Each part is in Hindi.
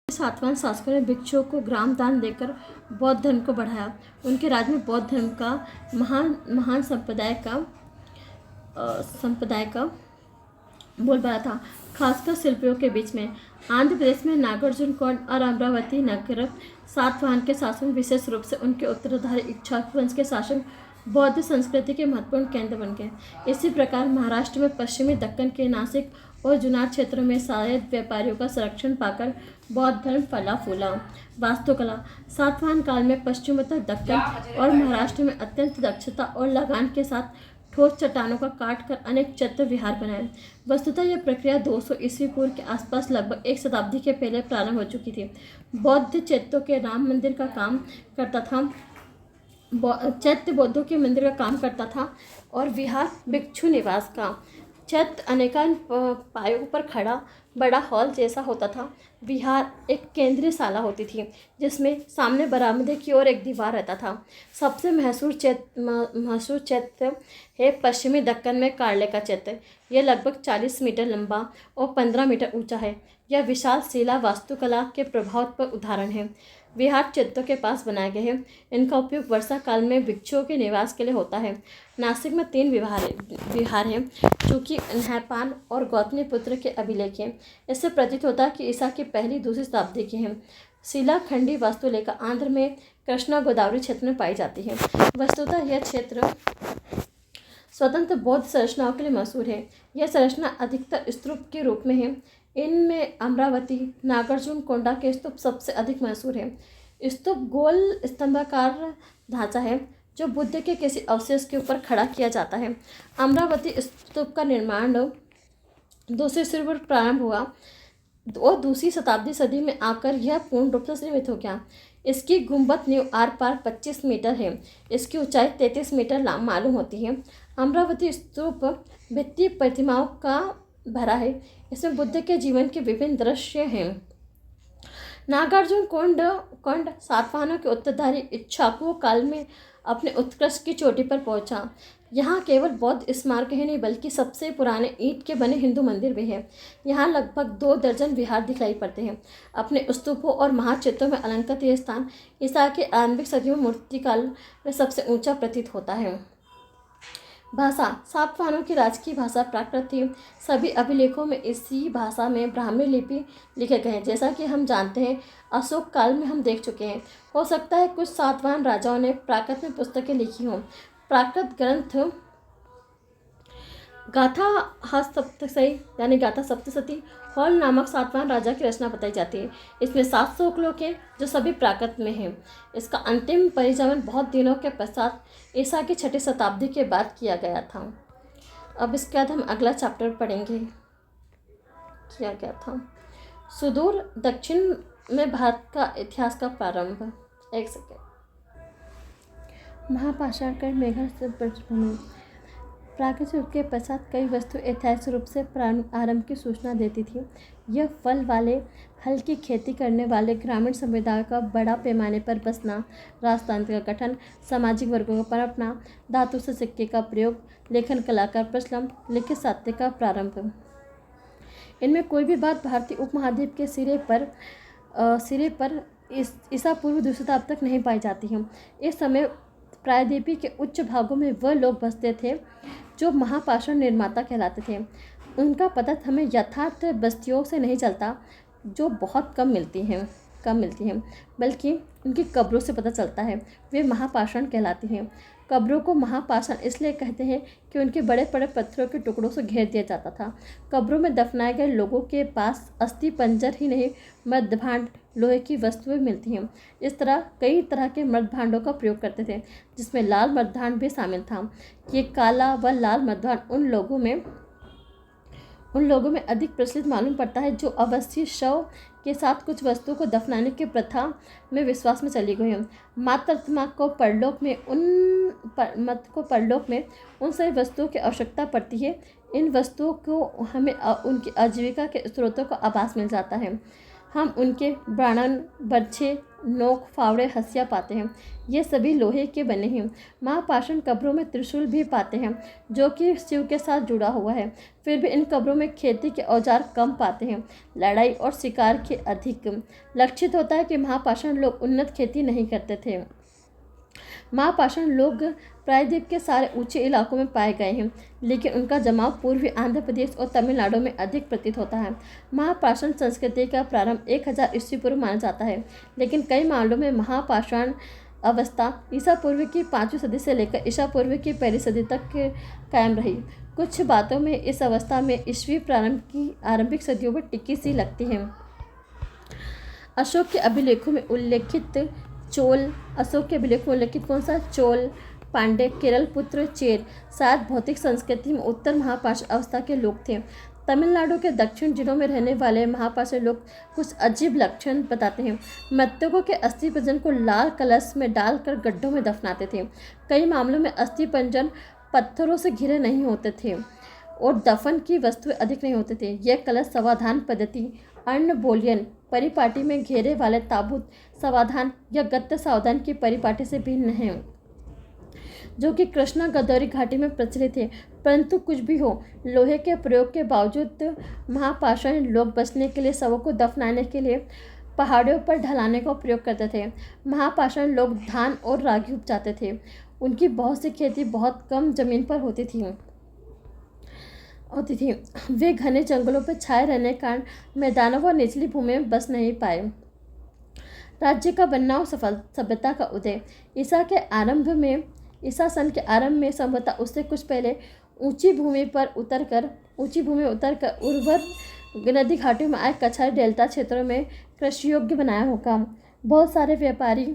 सातवाहन शासकों ने भिक्षुओं को ग्राम दान देकर बौद्ध धर्म को बढ़ाया। उनके राज्य में बौद्ध धर्म का महान महान संप्रदाय का बोलबाला था, खासकर शिल्पियों के बीच में। आंध्र प्रदेश में नागार्जुन कोंड और अमरावती नगर सातवाहन के शासन में, विशेष रूप से उनके उत्तराधारी इक्ष्वाकु वंश के शासन, बौद्ध संस्कृति के महत्वपूर्ण केंद्र बन गए। इसी प्रकार महाराष्ट्र में पश्चिमी दक्कन के नासिक और जुनार क्षेत्रों में शायद व्यापारियों का संरक्षण पाकर बौद्ध धर्म फला फूला। वास्तुकला। सातवाहन काल में पश्चिमोत्तर दक्कन और महाराष्ट्र में अत्यंत दक्षता और लगान के साथ ठोस चट्टानों का काट कर अनेक चैत्य विहार बनाए। वस्तुतः यह प्रक्रिया 200 ईस्वी पूर्व के आसपास लगभग एक शताब्दी के पहले प्रारंभ हो चुकी थी। बौद्ध चैत्यों के राम मंदिर का काम करता था चैत्य बौद्धों के मंदिर का काम करता था और विहार भिक्षु निवास का। चैत्य अनेकान पायों पर खड़ा बड़ा हॉल जैसा होता था। विहार एक केंद्रीय शाला होती थी जिसमें सामने बरामदे की ओर एक दीवार रहता था। सबसे मशहूर चैत्य है पश्चिमी दक्कन में कार्ले का चैत्य। यह लगभग 40 मीटर लंबा और 15 मीटर ऊंचा है। यह विशाल शिला वास्तुकला के प्रभाव पर उदाहरण है। विहार चैत्यों के पास बनाए गए हैं। इनका उपयोग वर्षा काल में भिक्षुओं के निवास के लिए होता है। नासिक में 3 विहार हैं जो कि नहपान और गौतमीपुत्र के अभिलेख हैं। इससे प्रतीत होता है कि ईसा की पहली दूसरी शताब्दी के हैं। शिलाखंडी वास्तुलेखा आंध्र में कृष्णा गोदावरी क्षेत्र में पाई जाती है। वस्तुतः यह क्षेत्र स्वतंत्र बौद्ध संरचनाओं के लिए मशहूर है। यह संरचना अधिकतर स्तूप के रूप में है। इनमें अमरावती नागार्जुन कोंडा के स्तूप सबसे अधिक मशहूर है। स्तूप गोल स्तंभाकार ढांचा है जो बुद्ध के किसी अवशेष के ऊपर खड़ा किया जाता है। अमरावती स्तूप का निर्माण दूसरे सिरे पर प्रारंभ हुआ और दूसरी शताब्दी सदी में आकर यह पूर्ण रूप से निर्मित हो गया। इसकी गुंबद नींव आर पार 25 मीटर है। इसकी ऊंचाई 33 मीटर मालूम होती है। अमरावती स्तूप भित्ति प्रतिमाओं का भरा है। इसमें बुद्ध के जीवन के विभिन्न दृश्य हैं। नागार्जुन कोंड सातवाहनों के उत्तराधारी इक्ष्वाकु काल में अपने उत्कर्ष की चोटी पर पहुंचा। यहाँ केवल बौद्ध स्मारक ही नहीं बल्कि सबसे पुराने ईंट के बने हिंदू मंदिर भी हैं। यहाँ लगभग 2 दर्जन विहार दिखलाई पड़ते हैं। अपने स्तूपों और महाचित्रों में अलंकृत यह स्थान ईसा के आरंभिक सदियों में मूर्तिकाल में सबसे ऊंचा प्रतीत होता है। भाषा। सातवाहनों की राजकीय भाषा प्राकृत थी। सभी अभिलेखों में इसी भाषा में ब्राह्मी लिपि लिखे गए हैं। जैसा कि हम जानते हैं अशोक काल में हम देख चुके हैं। हो सकता है कुछ सातवाहन राजाओं ने प्राकृत में पुस्तकें लिखी हों। प्राकृत ग्रंथ गाथा सप्तशती हॉल नामक सातवाहन राजा की रचना बताई जाती है। इसमें 700 श्लोक हैं जो सभी प्राकृत में हैं। इसका अंतिम परिचालन बहुत दिनों के पश्चात ईसा की 6ठी शताब्दी के बाद किया गया था। अब इसके बाद हम अगला चैप्टर पढ़ेंगे। किया गया था सुदूर दक्षिण में भारत का इतिहास का प्रारंभ। एक सेकेंड। महापाषाण काल मेघा से पृष्ठभूमि। प्राकृतिक युग के पश्चात कई वस्तु ऐतिहासिक रूप से आरंभ की सूचना देती थी। यह फल वाले हल्की खेती करने वाले ग्रामीण समुदाय का बड़ा पैमाने पर बसना, राजतंत्र का गठन, सामाजिक वर्गों का पनपना, धातु से सिक्के का प्रयोग, लेखन कला का प्रचलन, लिखित साहित्य का प्रारंभ। इनमें कोई भी बात भारतीय उपमहाद्वीप के सिरे पर ईसा पूर्व 200 शताब्दी तक नहीं पाई जाती है। इस समय प्रायद्वीपीय के उच्च भागों में वह लोग बसते थे जो महापाषाण निर्माता कहलाते थे। उनका पता हमें यथार्थ बस्तियों से नहीं चलता जो बहुत कम मिलती हैं, बल्कि उनकी कब्रों से पता चलता है। वे महापाषाण कहलाती हैं। कब्रों को महापाषाण इसलिए कहते हैं कि उनके बड़े बड़े पत्थरों के टुकड़ों से घेर दिया जाता था। कब्रों में दफनाए गए लोगों के पास अस्थि पंजर ही नहीं मृदभांड, लोहे की वस्तुएं मिलती हैं। इस तरह कई तरह के मृदभांडों का प्रयोग करते थे जिसमें लाल मृदभांड भी शामिल था। ये काला व लाल मृदभांड उन लोगों में अधिक प्रचलित मालूम पड़ता है जो अवस्थी शव के साथ कुछ वस्तुओं को दफनाने की प्रथा में विश्वास में चली गई हैं। मातृत्मा को परलोक में उन सभी वस्तुओं की आवश्यकता पड़ती है। इन वस्तुओं को हमें उनकी आजीविका के स्रोतों का आभास मिल जाता है। हम उनके ब्राणन, बर्छे, नोक, फावड़े, हंसिया पाते हैं। ये सभी लोहे के बने हैं। महापाषाण कब्रों में त्रिशूल भी पाते हैं जो कि शिव के साथ जुड़ा हुआ है। फिर भी इन कब्रों में खेती के औजार कम पाते हैं, लड़ाई और शिकार के अधिक। लक्षित होता है कि महापाषाण लोग उन्नत खेती नहीं करते थे। महापाषाण लोग प्रायद्वीप के सारे ऊंचे इलाकों में पाए गए हैं, लेकिन उनका जमाव पूर्वी आंध्र प्रदेश और तमिलनाडु में अधिक प्रतीत होता है। महापाषाण संस्कृति का प्रारंभ 1000 ईस्वी पूर्व माना जाता है, लेकिन कई मामलों में महापाषाण अवस्था ईसा पूर्व की 5वीं सदी से लेकर ईसा पूर्व की 1ली सदी तक कायम रही। कुछ बातों में इस अवस्था में ईस्वी प्रारंभ की आरंभिक सदियों में टिकी सी लगती है। अशोक के अभिलेखों में उल्लेखित कौन सा? चोल, पांडे, केरल पुत्र, चेर शायद भौतिक संस्कृति में उत्तर महापाषाण अवस्था के लोग थे। तमिलनाडु के दक्षिण जिलों में रहने वाले महापाषाण लोग कुछ अजीब लक्षण बताते हैं। मृतकों के अस्थि पंजन को लाल कलश में डालकर गड्ढों में दफनाते थे। कई मामलों में अस्थि पंजन पत्थरों से घिरे नहीं होते थे और दफन की वस्तुएं अधिक नहीं होते थे। यह कलश समाधान पद्धति, अन्न बोलियन परिपाटी में घेरे वाले ताबूत समाधान या गत्त सावधान की परिपाटी से भिन्न है, जो कि कृष्णा गदौरी घाटी में प्रचलित है। परंतु कुछ भी हो, लोहे के प्रयोग के बावजूद महापाषाण लोग बचने के लिए शवों को दफनाने के लिए पहाड़ियों पर ढलाने का प्रयोग करते थे। महापाषाण लोग धान और रागी उपजाते थे। उनकी बहुत सी खेती बहुत कम जमीन पर होती थी। वे घने जंगलों पर छाए रहने के कारण मैदानों व निचली भूमि में बस नहीं पाए। राज्य का बनना और सभ्यता का उदय ईसा सन के आरंभ में संभवतः उससे कुछ पहले ऊंची भूमि उतरकर उर्वर नदी घाटियों में आए कछारी डेल्टा क्षेत्रों में कृषि योग्य बनाया होगा। बहुत सारे व्यापारी,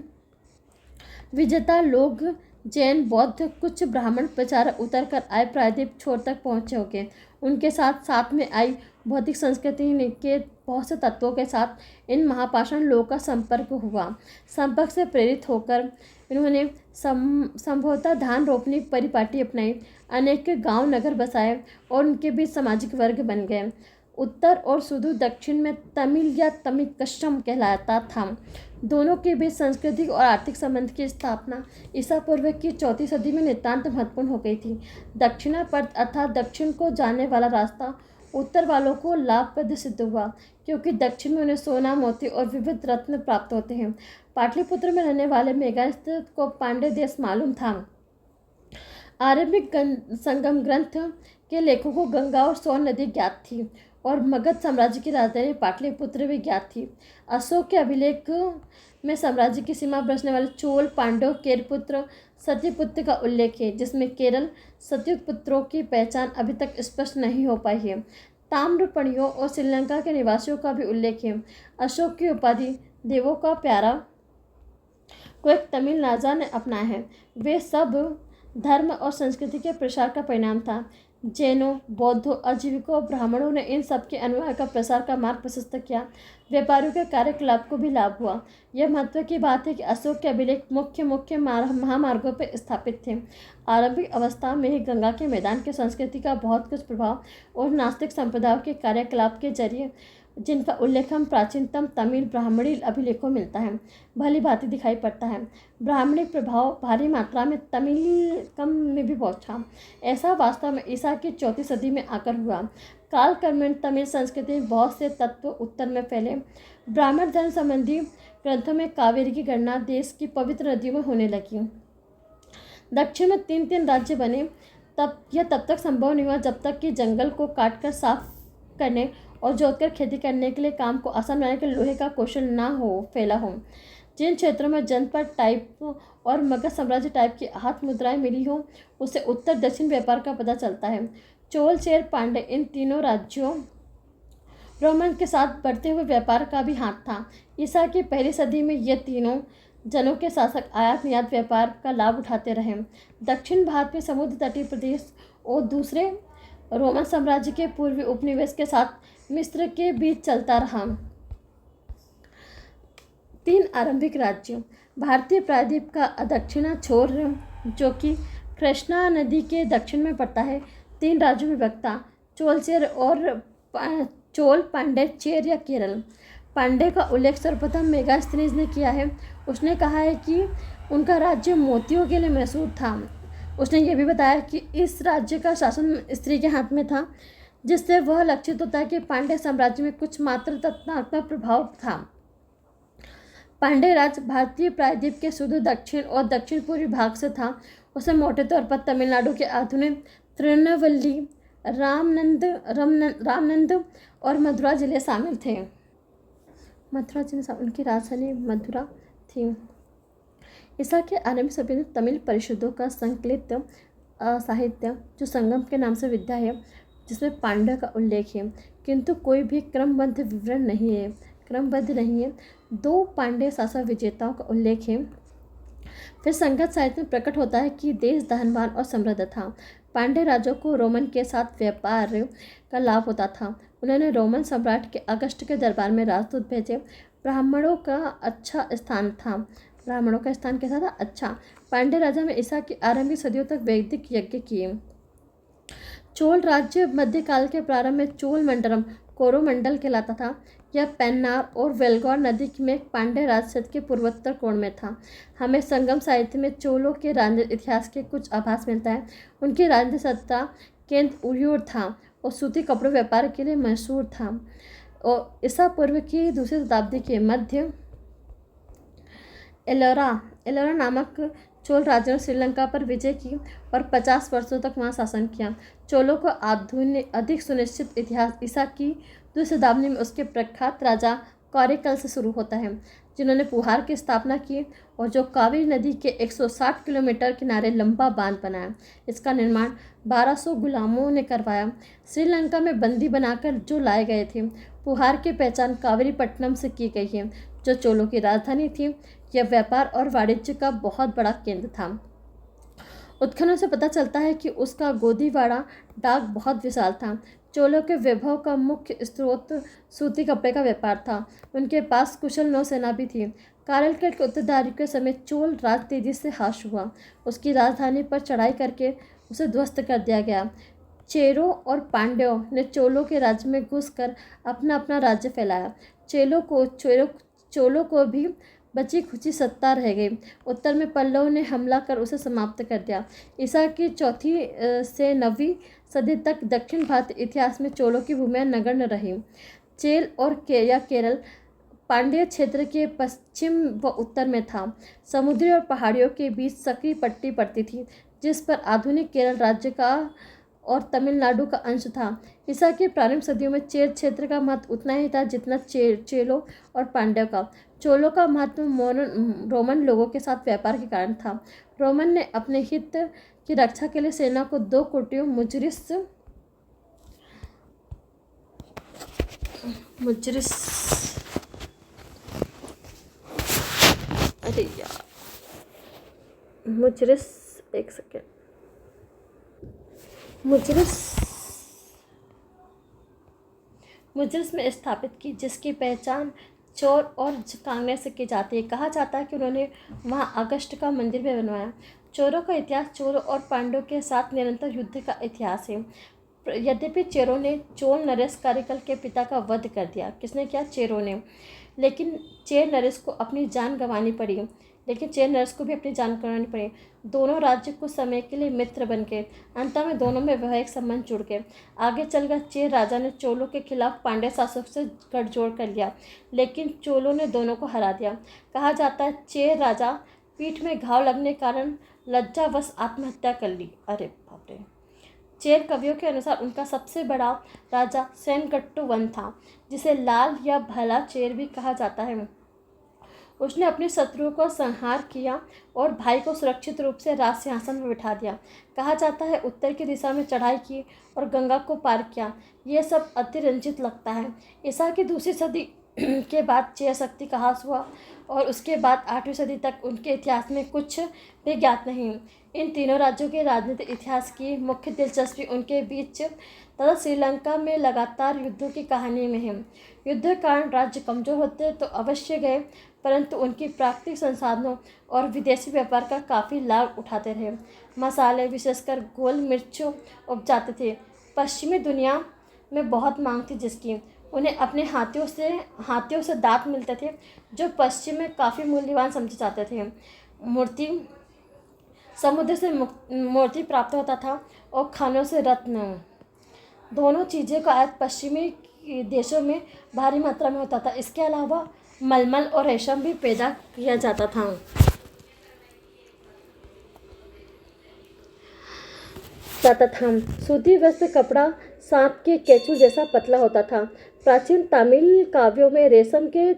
विजेता लोग, जैन, बौद्ध, कुछ ब्राह्मण प्रचारक उतरकर आए प्रायद्वीप छोर तक पहुँचे होंगे। उनके साथ में आई भौतिक संस्कृति के बहुत से तत्वों के साथ इन महापाषाण लोगों का संपर्क हुआ। संपर्क से प्रेरित होकर इन्होंने संभवतः धान रोपनी परिपाटी अपनाई, अनेक गांव नगर बसाए और उनके बीच सामाजिक वर्ग बन गए। उत्तर और सुदूर दक्षिण में तमिल या तमिकशम कहलाता था। दोनों के बीच सांस्कृतिक और आर्थिक संबंध की स्थापना ईसा पूर्व की 4वीं सदी में नितांत महत्वपूर्ण हो गई थी। दक्षिणापथ अर्थात दक्षिण को जाने वाला रास्ता उत्तर वालों को लाभप्रद सिद्ध हुआ, क्योंकि दक्षिण में उन्हें सोना, मोती और विविध रत्न प्राप्त होते हैं। पाटलिपुत्र में रहने वाले मेघास्त्र को पांड्य देश मालूम था। आरंभिक संगम ग्रंथ के लेखकों को गंगा और सोन नदी ज्ञात थी और मगध साम्राज्य की राजधानी पाटलिपुत्र भी ज्ञात थी। अशोक के अभिलेख में साम्राज्य की सीमा बरसने वाले चोल, पांडव, केरपुत्र, सत्यपुत्र का उल्लेख है, जिसमें केरल सत्यपुत्रों की पहचान अभी तक स्पष्ट नहीं हो पाई है। ताम्रपणियों और श्रीलंका के निवासियों का भी उल्लेख है। अशोक की उपाधि देवों का प्यारा को एक तमिल राजा ने अपनाया है। वे सब धर्म और संस्कृति के प्रसार का परिणाम था। जैनों, बौद्धों, आजीविकों और ब्राह्मणों ने इन सब के अनुयाय का प्रसार का मार्ग प्रशस्त किया। व्यापारियों के कार्यकलाप को भी लाभ हुआ। यह महत्व की बात है कि अशोक के अभिलेख मुख्य महामार्गों पर स्थापित थे। आरंभिक अवस्था में ही गंगा के मैदान की संस्कृति का बहुत कुछ प्रभाव और नास्तिक संप्रदायों के कार्यकलाप के जरिए, जिनका उल्लेख हम प्राचीनतम तमिल ब्राह्मणी अभिलेखों मिलता है, भली भांति दिखाई पड़ता है। ब्राह्मणी प्रभाव भारी मात्रा में तमिल कम में भी पहुंचा। ऐसा वास्तव में ईसा की 4वीं सदी में आकर हुआ। कालक्रमेण तमिल संस्कृति में बहुत से तत्व उत्तर में फैले। ब्राह्मण धर्म संबंधी ग्रंथों में कावेरी की गणना देश की पवित्र नदियों में होने लगी। दक्षिण में 3 राज्य बने। तब तक संभव नहीं हुआ जब तक कि जंगल को काटकर साफ करने और जोतकर खेती करने के लिए काम को आसान बनाने के लिए लोहे का कौशल फैला हो। जिन क्षेत्रों में जनपद टाइप और मगध साम्राज्य टाइप की हाथ मुद्राएं मिली हो, उससे उत्तर दक्षिण व्यापार का पता चलता है। चोल, चेर, पांडे इन तीनों राज्यों रोमन के साथ बढ़ते हुए व्यापार का भी हाथ था। ईसा की 1ली सदी में ये तीनों जनों के शासक आयात निर्यात व्यापार का लाभ उठाते रहे। दक्षिण भारत में समुद्र तटीय प्रदेश और दूसरे रोमन साम्राज्य के पूर्वी उपनिवेश के साथ मिस्र के बीच चलता रहा। 3 आरंभिक राज्यों भारतीय प्रायद्वीप का दक्षिणा छोर, जो कि कृष्णा नदी के दक्षिण में पड़ता है, 3 राज्यों में विभक्ता चोल, पांड्य, चेर या केरल। पांडे का उल्लेख सर्वप्रथम मेगास्थनीज ने किया है। उसने कहा है कि उनका राज्य मोतियों के लिए मशहूर था। उसने ये भी बताया कि इस राज्य का शासन स्त्री के हाथ में था, जिससे वह लक्षित होता है कि पांड्य साम्राज्य में कुछ मात्र तत्नात्मक प्रभाव था। पांड्य राज्य भारतीय प्रायद्वीप के सुदूर दक्षिण और दक्षिण पूर्वी भाग से था। उसे मोटे तौर पर तमिलनाडु के आधुनिक तिरुनेलवेली, रामनंद और मथुरा जिले शामिल थे। उनकी राजधानी मथुरा थी। ईसा के आरंभिक सभी तमिल परिषदों का संकलित साहित्य जो संगम के नाम से विद्या है, जिसमें पांड्य का उल्लेख है, किंतु कोई भी क्रमबद्ध विवरण नहीं है, क्रमबद्ध नहीं है। 2 पांड्य शासक विजेताओं का उल्लेख है। फिर संगत साहित्य में प्रकट होता है कि देश धनवान और समृद्ध था। पांड्य राजों को रोमन के साथ व्यापार का लाभ होता था। उन्होंने रोमन सम्राट के अगस्ट के दरबार में राजदूत भेजे। ब्राह्मणों का स्थान कैसा था? अच्छा। पांड्य राजा में ईसा की आरंभिक सदियों तक वैदिक यज्ञ किए। चोल राज्य मध्यकाल के प्रारंभ में चोल मंडलम कोरोमंडल कहलाता था। यह पेन्नार और वेलगौर नदी में पांड्य राजवंश के पूर्वोत्तर कोण में था। हमें संगम साहित्य में चोलों के राजनीतिक इतिहास के कुछ आभास मिलता है। उनकी राजनीतिक सत्ता केंद्र उयूर था और सूती कपड़ों व्यापार के लिए मशहूर था। और ईसा पूर्व की दूसरी शताब्दी के मध्य एलोरा नामक चोल राजा ने श्रीलंका पर विजय की और 50 वर्षों तक वहां शासन किया। चोलों को आधुनिक अधिक सुनिश्चित इतिहास ईसा की दूसरी शताब्दी में उसके प्रख्यात राजा कौरिकल से शुरू होता है, जिन्होंने पुहार की स्थापना की और जो कावेरी नदी के 160 किलोमीटर किनारे लंबा बांध बनाया। इसका निर्माण 1200 गुलामों ने करवाया, श्रीलंका में बंदी बनाकर जो लाए गए थे। पुहार की पहचान कावेरीपट्टनम से की गई है, जो चोलों की राजधानी थी। यह व्यापार और वाणिज्य का बहुत बड़ा केंद्र था। उत्खनन से पता चलता है कि उसका गोदीवाड़ा डाक बहुत विशाल था। चोलों के वैभव का मुख्य स्रोत सूती कपड़े का व्यापार था। उनके पास कुशल नौसेना भी थी। कारालकट के उत्तराधिकारी के समय चोल राज तेजी से हाश हुआ। उसकी राजधानी पर चढ़ाई करके उसे ध्वस्त कर दिया गया। चेरों और पांड्यों ने चोलों के राज्य में घुसकर अपना अपना राज्य फैलाया। चोलों को भी बची खुची सत्ता रह गई। उत्तर में पल्लव ने हमला कर उसे समाप्त कर दिया। ईसा की 4वीं से 9वीं सदी तक दक्षिण भारतीय इतिहास में चोलों की भूमिका नगण्य रही। चेल और केरल पांड्य क्षेत्र के पश्चिम व उत्तर में था। समुद्री और पहाड़ियों के बीच सकरी पट्टी पड़ती थी, जिस पर आधुनिक केरल राज्य का और तमिलनाडु का अंश था। ईसा की प्रारंभिक सदियों में चेर क्षेत्र का महत्व उतना ही था जितना चेलों और पांड्यों का। चोलों का महत्व रोमन लोगों के साथ व्यापार के कारण था। रोमन ने अपने हित की रक्षा के लिए सेना को 2 कोटियों मुजरिस में स्थापित की, जिसकी पहचान चोर और कांगड़े से की जाती है। कहा जाता है कि उन्होंने वहां अगस्ट का मंदिर भी बनवाया। चोरों का इतिहास चोरों और पांड्यों के साथ निरंतर युद्ध का इतिहास है। यद्यपि चेरों ने चोल नरेश कारिकल के पिता का वध कर दिया। किसने किया? चेरों ने। लेकिन चेर नरेश को भी अपनी जान गंवानी पड़ी। दोनों राज्य कुछ समय के लिए मित्र बन गए। अंत में दोनों में वैवाहिक संबंध जुड़ गए। आगे चलकर चेर राजा ने चोलों के खिलाफ पांड्य शासक से गठजोड़ कर लिया, लेकिन चोलों ने दोनों को हरा दिया। कहा जाता है चेर राजा पीठ में घाव लगने कारण लज्जावश आत्महत्या कर ली। अरे बाप रे। चेर कवियों के अनुसार उनका सबसे बड़ा राजा सेनगट्टू वन था, जिसे लाल या भला चेर भी कहा जाता है। उसने अपने शत्रुओं को संहार किया और भाई को सुरक्षित रूप से राज सिंहासन पर बिठा दिया। कहा जाता है उत्तर की दिशा में चढ़ाई की और गंगा को पार किया। यह सब अतिरंजित लगता है। ईसा की दूसरी सदी के बाद चेर शक्ति का ह्रास हुआ और उसके बाद 8वीं सदी तक उनके इतिहास में कुछ भी ज्ञात नहीं। इन तीनों राज्यों के राजनीतिक इतिहास की मुख्य दिलचस्पी उनके बीच तथा श्रीलंका में लगातार युद्धों की कहानी में है। युद्ध के कारण राज्य कमजोर होते तो अवश्य गए, परंतु उनकी प्राकृतिक संसाधनों और विदेशी व्यापार का काफ़ी लाभ उठाते रहे। मसाले, विशेषकर गोल मिर्च उपजाते थे। पश्चिमी दुनिया में बहुत मांग थी जिसकी। उन्हें अपने हाथियों से दांत मिलते थे जो पश्चिम में काफ़ी मूल्यवान समझे जाते थे। मूर्ति समुद्र से मोती प्राप्त होता था और खानों से रत्न। दोनों चीज़ें का आयात पश्चिमी देशों में भारी मात्रा में होता था। इसके अलावा मलमल और रेशम भी पैदा किया जाता था। सूती वस्त्र कपड़ा सांप के केंचुए जैसा पतला होता था। प्राचीन तमिल काव्यों में रेशम के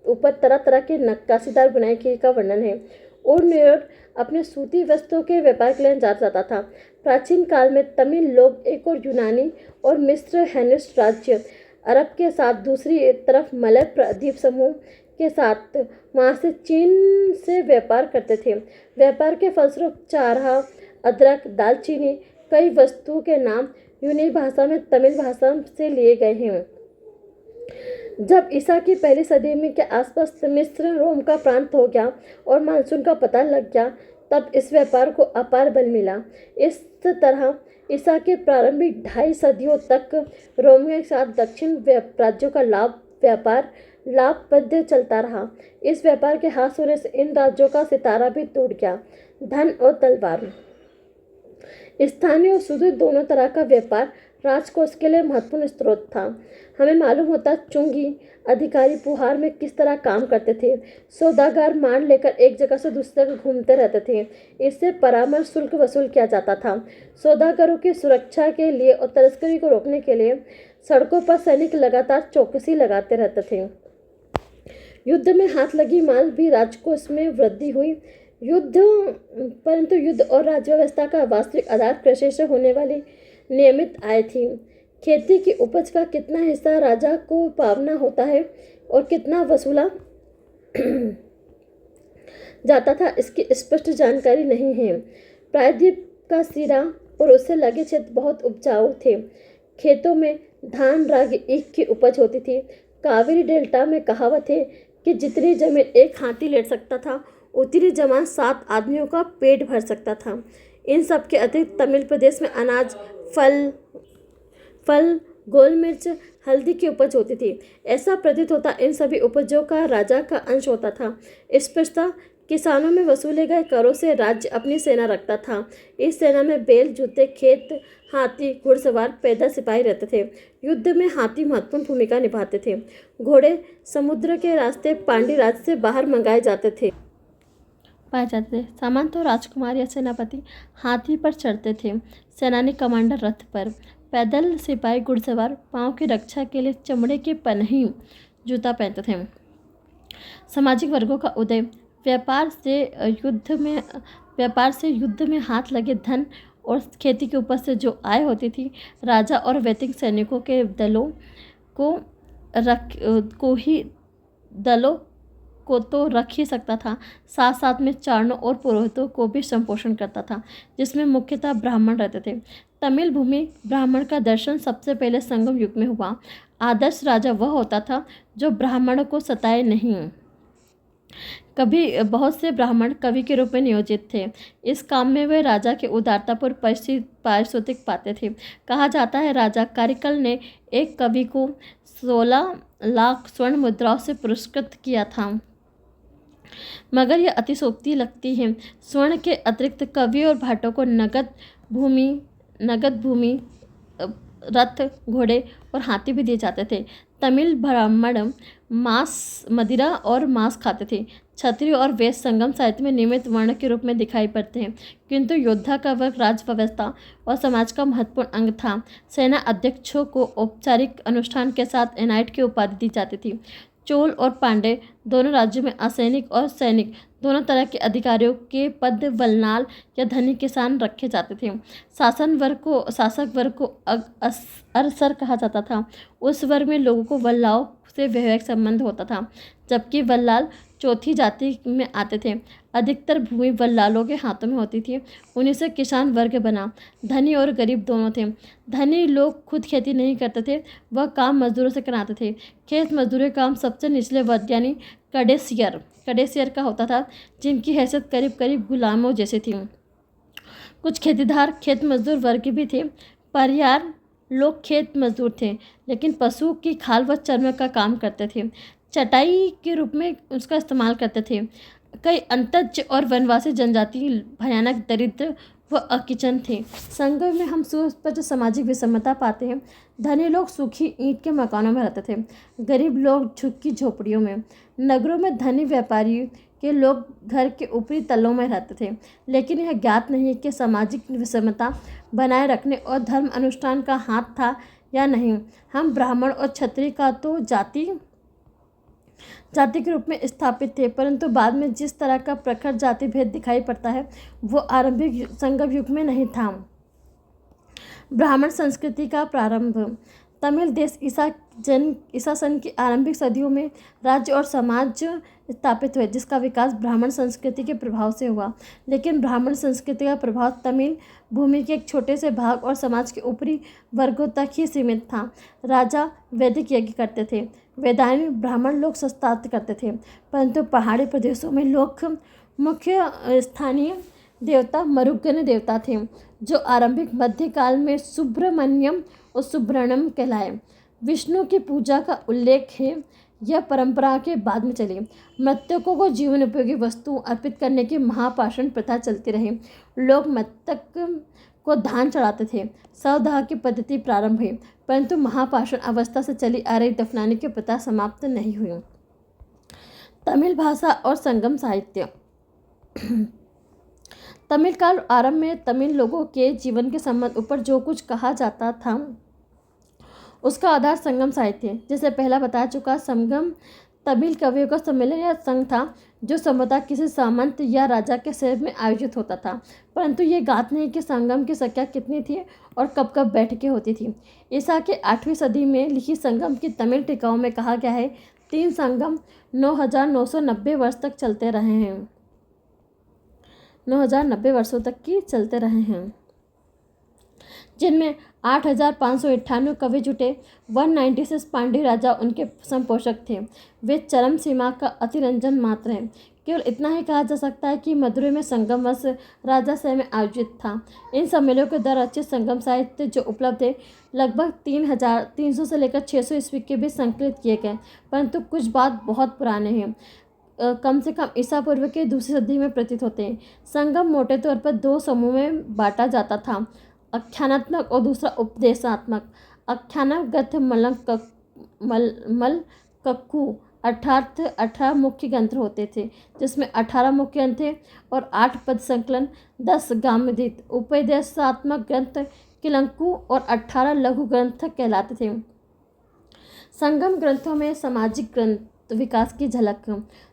ऊपर तरह तरह के नक्काशीदार बुनाई का वर्णन है। और न्यूयॉर्क अपने सूती वस्त्रों के व्यापार के लिए जाना जाता था। प्राचीन काल में तमिल लोग एक और यूनानी और मिस्र हेनिस्ट राज्य अरब के साथ, दूसरी तरफ मलय द्वीप समूह के साथ वहाँ से चीन से व्यापार करते थे। व्यापार के फलस्वरूप चारहा, अदरक, दालचीनी, कई वस्तुओं के नाम यूनानी भाषा में तमिल भाषा से लिए गए हैं। जब ईसा की पहली सदी में के आसपास मिस्र रोम का प्रांत हो गया और मानसून का पता लग गया, तब इस व्यापार को अपार बल मिला। इस तरह ईसा के प्रारंभिक 2.5 सदियों तक रोम के साथ दक्षिण राज्यों का व्यापार लाभप्रद चलता रहा। इस व्यापार के हाथ होने से इन राज्यों का सितारा भी टूट गया। धन और तलवार। स्थानीय और सुदूर दोनों तरह का व्यापार राजकोष के लिए महत्वपूर्ण स्रोत था। हमें मालूम होता चुंगी अधिकारी पुहार में किस तरह काम करते थे। सौदागर माल लेकर एक जगह से दूसरी जगह घूमते रहते थे। इससे परामर्श शुल्क वसूल किया जाता था। सौदागरों की सुरक्षा के लिए और तस्करी को रोकने के लिए सड़कों पर सैनिक लगातार चौकसी लगाते रहते थे। युद्ध में हाथ लगी माल भी राजकोष में वृद्धि हुई। परंतु युद्ध और राज्य व्यवस्था का वास्तविक आधार कृषि से होने वाली नियमित आय थी। खेती की उपज का कितना हिस्सा राजा को पावना होता है और कितना वसूला जाता था, इसकी स्पष्ट जानकारी नहीं है। प्रायद्वीप का सिरा और उससे लगे क्षेत्र बहुत उपजाऊ थे। खेतों में धान, रागी, ईख की उपज होती थी। कावेरी डेल्टा में कहावत है कि जितनी जमीन एक हाथी ले सकता था, उतनी जमीन 7 आदमियों का पेट भर सकता था। इन सब के अतिरिक्त तमिल प्रदेश में अनाज, फल, गोल मिर्च, हल्दी की उपज होती थी। ऐसा प्रतीत होता इन सभी उपजों का राजा का अंश होता था। स्पष्टतः किसानों में वसूले गए करों से राज्य अपनी सेना रखता था। इस सेना में बैल, जूते, खेत, हाथी, घुड़सवार, पैदल सिपाही रहते थे। युद्ध में हाथी महत्वपूर्ण भूमिका निभाते थे। घोड़े समुद्र के रास्ते पांड्य राज्य से बाहर मंगाए जाते थे। सामंत और राजकुमार या सेनापति हाथी पर चढ़ते थे। सेनानी कमांडर रथ पर। पैदल सिपाही घुड़सवार पांव की रक्षा के लिए चमड़े के पनही जूता पहनते थे। सामाजिक वर्गों का उदय। व्यापार से युद्ध में हाथ लगे धन और खेती की उपज से जो आय होती थी, राजा और वैदिक सैनिकों के दलों को तो रख ही सकता था, साथ साथ में चारणों और पुरोहितों को भी संपोषण करता था, जिसमें मुख्यतः ब्राह्मण रहते थे। तमिल भूमि ब्राह्मण का दर्शन सबसे पहले संगम युग में हुआ। आदर्श राजा वह होता था जो ब्राह्मणों को सताए नहीं। कभी बहुत से ब्राह्मण कवि के रूप में नियोजित थे। इस काम में वे राजा के उदारतापूर्ण पारितोषिक पाते थे। कहा जाता है राजा कारिकल ने एक कवि को 16 लाख स्वर्ण मुद्राओं से पुरस्कृत किया था, मगर यह अतिशयोक्ति लगती है। स्वर्ण के अतिरिक्त कवि और भाटों को नगद भूमि, रथ, घोड़े और हाथी भी दिए जाते थे। तमिल ब्राह्मण मदिरा और मांस खाते थे। क्षत्रिय और वैश्य संगम साहित्य में नियमित वर्ण के रूप में दिखाई पड़ते हैं, किंतु योद्धा का वर्ग राज व्यवस्था और समाज का महत्वपूर्ण अंग था। सेना अध्यक्षों को औपचारिक अनुष्ठान के साथ एनाइट की उपाधि दी जाती थी। चोल और पांडे दोनों राज्यों में असैनिक और सैनिक दोनों तरह के अधिकारियों के पद वल्लाल या धनी किसान रखे जाते थे। शासक वर्ग को अरसर कहा जाता था। उस वर्ग में लोगों को वल्लाओं से वैवाहिक संबंध होता था, जबकि वल्लाल चौथी जाति में आते थे। अधिकतर भूमि वल्लालों के हाथों में होती थी। उन्हीं से किसान वर्ग बना। धनी और गरीब दोनों थे। धनी लोग खुद खेती नहीं करते थे, वह काम मजदूरों से कराते थे। खेत मजदूरी काम सबसे निचले वर्ग यानी कडेसियर का होता था, जिनकी हैसियत करीब करीब गुलामों जैसी थी। कुछ खेतीदार खेत मजदूर वर्ग भी थे। परियार लोग खेत मजदूर थे, लेकिन पशु की खाल व चर्म का काम करते थे, चटाई के रूप में उसका इस्तेमाल करते थे। कई अंतज और वनवासी जनजाति भयानक दरिद्र व अकिचन थे। संगम में हम सुस्पष्ट सामाजिक विषमता पाते हैं। धनी लोग सूखी ईंट के मकानों में रहते थे, गरीब लोग झुग्गी झोपड़ियों में। नगरों में धनी व्यापारी के लोग घर के ऊपरी तलों में रहते थे, लेकिन यह ज्ञात नहीं है कि सामाजिक विषमता बनाए रखने और धर्म अनुष्ठान का हाथ था या नहीं। हम ब्राह्मण और क्षत्रिय का तो जाति के रूप में स्थापित थे, परंतु बाद में जिस तरह का प्रखर जाति भेद दिखाई पड़ता है वो आरंभिक संगम युग में नहीं था। ब्राह्मण संस्कृति का प्रारंभ। तमिल देश ईसा सन की आरंभिक सदियों में राज्य और समाज स्थापित हुए, जिसका विकास ब्राह्मण संस्कृति के प्रभाव से हुआ। लेकिन ब्राह्मण संस्कृति का प्रभाव तमिल भूमि के एक छोटे से भाग और समाज के ऊपरी वर्गों तक ही सीमित था। राजा वैदिक यज्ञ करते थे, वेदांती ब्राह्मण लोग शस्त्रास्त्र करते थे, परंतु पहाड़ी प्रदेशों में लोग मुख्य स्थानीय देवता मरुगन देवता थे, जो आरंभिक मध्यकाल में सुब्रमण्यम और सुब्रणम कहलाए। विष्णु की पूजा का उल्लेख है। यह परंपरा के बाद में चली। मृतकों को जीवन उपयोगी वस्तु अर्पित करने की महापाषाण प्रथा चलती रही। लोग मृतक को धान चढ़ाते थे। शवदाह की पद्धति प्रारंभ हुई, परंतु महापाषाण अवस्था से चली आ रही दफनाने की प्रथा समाप्त नहीं हुई। तमिल भाषा और संगम साहित्य। तमिल काल आरंभ में तमिल लोगों के जीवन के संबंध ऊपर जो कुछ कहा जाता था उसका आधार संगम साहित्य, जैसे पहला बता चुका। संगम तमिल कवियों का सम्मेलन या संघ था, जो संभवतः किसी सामंत या राजा के शहर में आयोजित होता था, परंतु ये ज्ञात नहीं कि संगम की संख्या कितनी थी और कब कब बैठकें होती थी। ईसा के 8वीं सदी में लिखी संगम की तमिल टीकाओं में कहा गया है 3 संगम 9,990 वर्ष तक चलते रहे हैं। 9,090 वर्षों तक की चलते रहे हैं, जिनमें 8,598 कवि जुटे। 196 पांड्य राजा उनके संपोषक थे। वे चरम सीमा का अतिरंजन मात्र हैं। केवल इतना ही कहा जा सकता है कि मदुरै में संगम वर्ष राजासय में आयोजित था। इन सम्मेलनों के द्वारा रचित संगम साहित्य जो उपलब्ध है लगभग 3,300 से लेकर 600 ईस्वी के बीच संकलित किए गए, परंतु कुछ बात बहुत पुराने हैं, कम से कम ईसा पूर्व के दूसरी सदी में प्रतीत होते हैं। संगम मोटे तौर पर 2 समूह में बांटा जाता था, आख्यानात्मक और दूसरा उपदेशात्मक। आख्यानक ग्रंथ मलकक्कू अर्थात 18 मुख्य ग्रंथ होते थे, जिसमें 18 मुख्य ग्रंथ थे और 8 पद संकलन, 10 गामदीत। उपदेशात्मक ग्रंथ किलंकू और 18 लघु ग्रंथ कहलाते थे। संगम ग्रंथों में सामाजिक ग्रंथ विकास की झलक।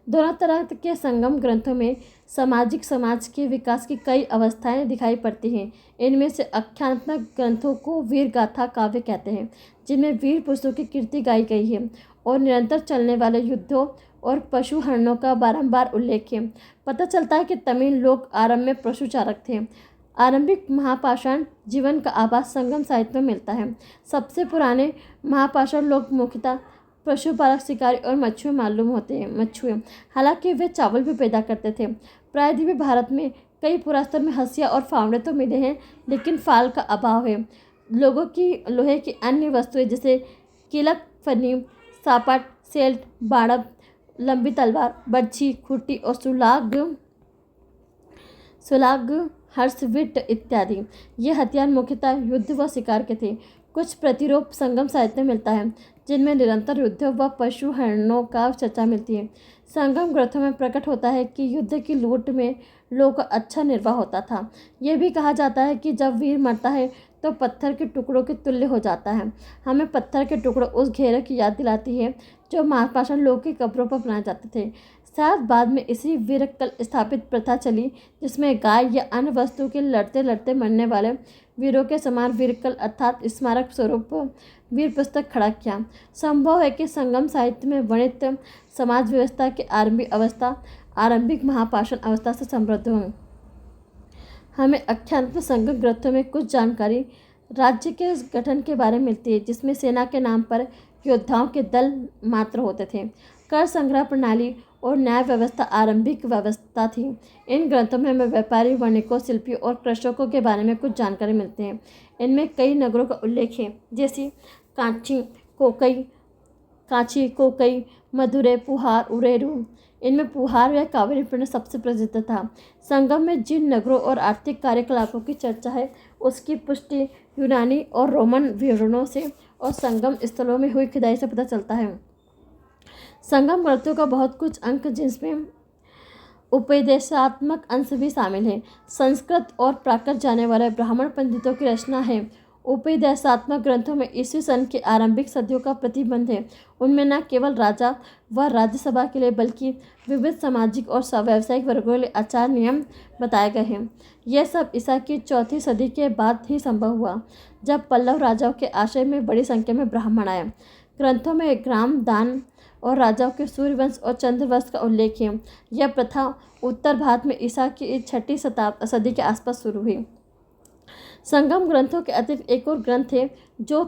दोनों तरह के संगम ग्रंथों में समाज के विकास की कई अवस्थाएं दिखाई पड़ती हैं। इनमें से आख्यानात्मक ग्रंथों को वीर गाथा काव्य कहते हैं, जिनमें वीर पुरुषों की कीर्ति गाई गई है और निरंतर चलने वाले युद्धों और पशु हरणों का बारंबार उल्लेख है। पता चलता है कि तमिल लोग आरंभ में पशुचारक थे। आरंभिक महापाषाण जीवन का आभास संगम साहित्य में मिलता है। सबसे पुराने महापाषाण लोग मुख्यतः पशुपालक, शिकारी और मछुए मालूम होते हैं। मछुए, हालांकि वे चावल भी पैदा करते थे। प्रायद्वीपीय भारत में कई पुरास्तर में हंसिया और फावड़े तो मिले हैं, लेकिन फाल का अभाव है। लोगों की लोहे की अन्य वस्तुएं जैसे किलक, फनी, सापाट, सेल्ट, बाड़ब, लंबी तलवार, बर्छी, खुरटी और सुलाग, हर्षविट इत्यादि ये हथियार मुख्यतः युद्ध व शिकार के थे। कुछ प्रतिरूप संगम साहित्य में मिलता है, जिनमें निरंतर युद्ध व पशु हरणों का चर्चा मिलती है। संगम ग्रंथों में प्रकट होता है कि युद्ध की लूट में लोगों का अच्छा निर्वाह होता था। यह भी कहा जाता है कि जब वीर मरता है तो पत्थर के टुकड़ों के तुल्य हो जाता है। हमें पत्थर के टुकड़े उस घेरे की याद दिलाती है जो महापाषाण लोगों की कब्रों पर बनाए जाते थे। शायद बाद में इसी वीरकल स्थापित प्रथा चली, जिसमें गाय या अन्य वस्तु के लड़ते लड़ते मरने वाले वीरों के समान वीरकल अर्थात स्मारक स्वरूप वीर पुस्तक खड़ा किया। संभव है कि संगम साहित्य में वर्णित समाज व्यवस्था की आरंभिक महापाषाण अवस्था से समृद्ध हो। हमें आख्यानात्मक संगम ग्रंथों में कुछ जानकारी राज्य के गठन के बारे में मिलती है, जिसमें सेना के नाम पर योद्धाओं के दल मात्र होते थे। कर संग्रह प्रणाली और न्याय व्यवस्था आरंभिक व्यवस्था थी। इन ग्रंथों में हमें व्यापारी, वणिकों, शिल्पियों और कृषकों के बारे में कुछ जानकारी मिलती है। इनमें कई नगरों का उल्लेख है, जैसे कांची, कोकई, मदुरै, पुहार, उरेरू। इनमें पुहार या कावेरी पिंड सबसे प्रसिद्ध था। संगम में जिन नगरों और आर्थिक कार्यकलापों की चर्चा है, उसकी पुष्टि यूनानी और रोमन विवरणों से और संगम स्थलों में हुई खुदाई से पता चलता है। संगम ग्रंथों का बहुत कुछ अंक, जिसमें उपदेशात्मक अंश भी शामिल है, संस्कृत और प्राकृत जाने वाले ब्राह्मण पंडितों की रचना है। उपदेशात्मक ग्रंथों में ईस्वी सन के आरंभिक सदियों का प्रतिबंध है। उनमें न केवल राजा व राज्यसभा के लिए बल्कि विविध सामाजिक और व्यावसायिक वर्गों के लिए आचार नियम बताए गए हैं। यह सब ईसा की 4वीं सदी के बाद ही संभव हुआ, जब पल्लव राजाओं के आश्रय में बड़ी संख्या में ब्राह्मण आए। ग्रंथों में ग्राम दान और राजाओं के सूर्यवंश और चंद्रवंश का उल्लेख है। यह प्रथा उत्तर भारत में ईसा की 6वीं सदी के आसपास शुरू हुई। संगम ग्रंथों के अतिरिक्त एक और ग्रंथ है जो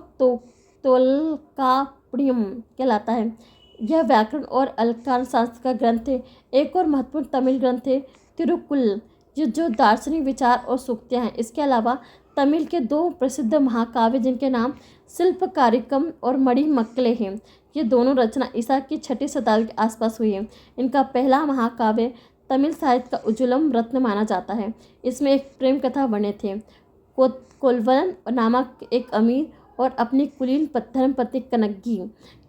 तोल्काप्पियम कहलाता है। यह व्याकरण और अलंकार शास्त्र का ग्रंथ है। एक और महत्वपूर्ण तमिल ग्रंथ है तिरुकुल, जो दार्शनिक विचार और सूक्तियाँ हैं। इसके अलावा तमिल के 2 प्रसिद्ध महाकाव्य, जिनके नाम शिल्पकारिकम और मणिमक्कले हैं, ये दोनों रचना ईसा की 6वीं शताब्दी के आसपास हुई है। इनका पहला महाकाव्य तमिल साहित्य का उज्ज्वलम रत्न माना जाता है। इसमें एक प्रेम कथा वर्णित है। कोलवन नामक एक अमीर और अपनी कुलीन धर्मपत्नी कनग्गी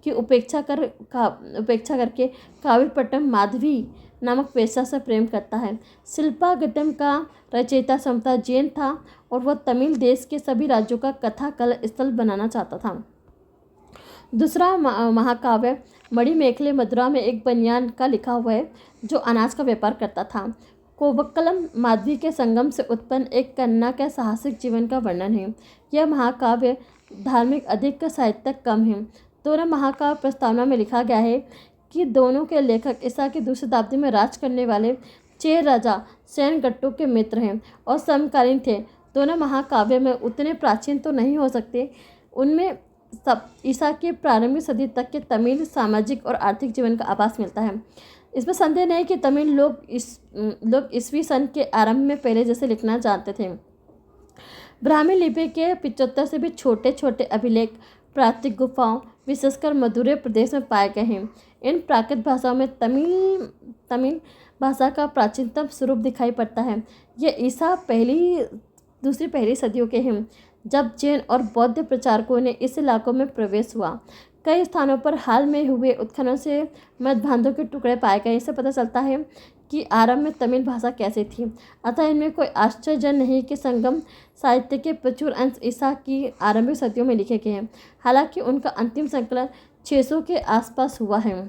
की उपेक्षा करके काविलपट्टम माधवी नामक वेश्या से प्रेम करता है। शिल्पागट्टम का रचयिता स्वतः जैन था और वह तमिल देश के सभी राज्यों का कथा कला स्थल बनाना चाहता था। दूसरा महाकाव्य मणिमेखले मदुरा में एक बनियान का लिखा हुआ है, जो अनाज का व्यापार करता था। कोवक्कलम माधवी के संगम से उत्पन्न एक कन्या के साहसिक जीवन का वर्णन है। यह महाकाव्य धार्मिक अधिक साहित्यिक कम है। दोनों महाकाव्य प्रस्तावना में लिखा गया है कि दोनों के लेखक ईसा की 2वीं शताब्दी में राज करने वाले चेर राजा सेनगट्टू के मित्र हैं और समकालीन थे। दोनों महाकाव्य में उतने प्राचीन तो नहीं हो सकते। उनमें सब ईसा की प्रारंभिक सदी तक के तमिल सामाजिक और आर्थिक जीवन का आभास मिलता है। इसमें संदेह नहीं कि तमिल लोग ईस्वी सन के आरंभ में पहले जैसे लिखना जानते थे। ब्राह्मी लिपि के 75 से भी छोटे छोटे अभिलेख प्राकृतिक गुफाओं, विशेषकर मदुरै प्रदेश में पाए गए हैं। इन प्राकृत भाषाओं में तमिल भाषा का प्राचीनतम स्वरूप दिखाई पड़ता है। यह ईसा पहली सदियों के हैं, जब जैन और बौद्ध प्रचारकों ने इस इलाकों में प्रवेश हुआ। कई स्थानों पर हाल में हुए उत्खननों से मृतभांडों के टुकड़े पाए गए। इससे पता चलता है कि आरंभ में तमिल भाषा कैसे थी। अतः इनमें कोई आश्चर्य नहीं कि संगम साहित्य के प्रचुर अंश ईसा की आरंभिक सदियों में लिखे गए हैं, हालांकि उनका अंतिम संकलन 600 के आसपास हुआ है।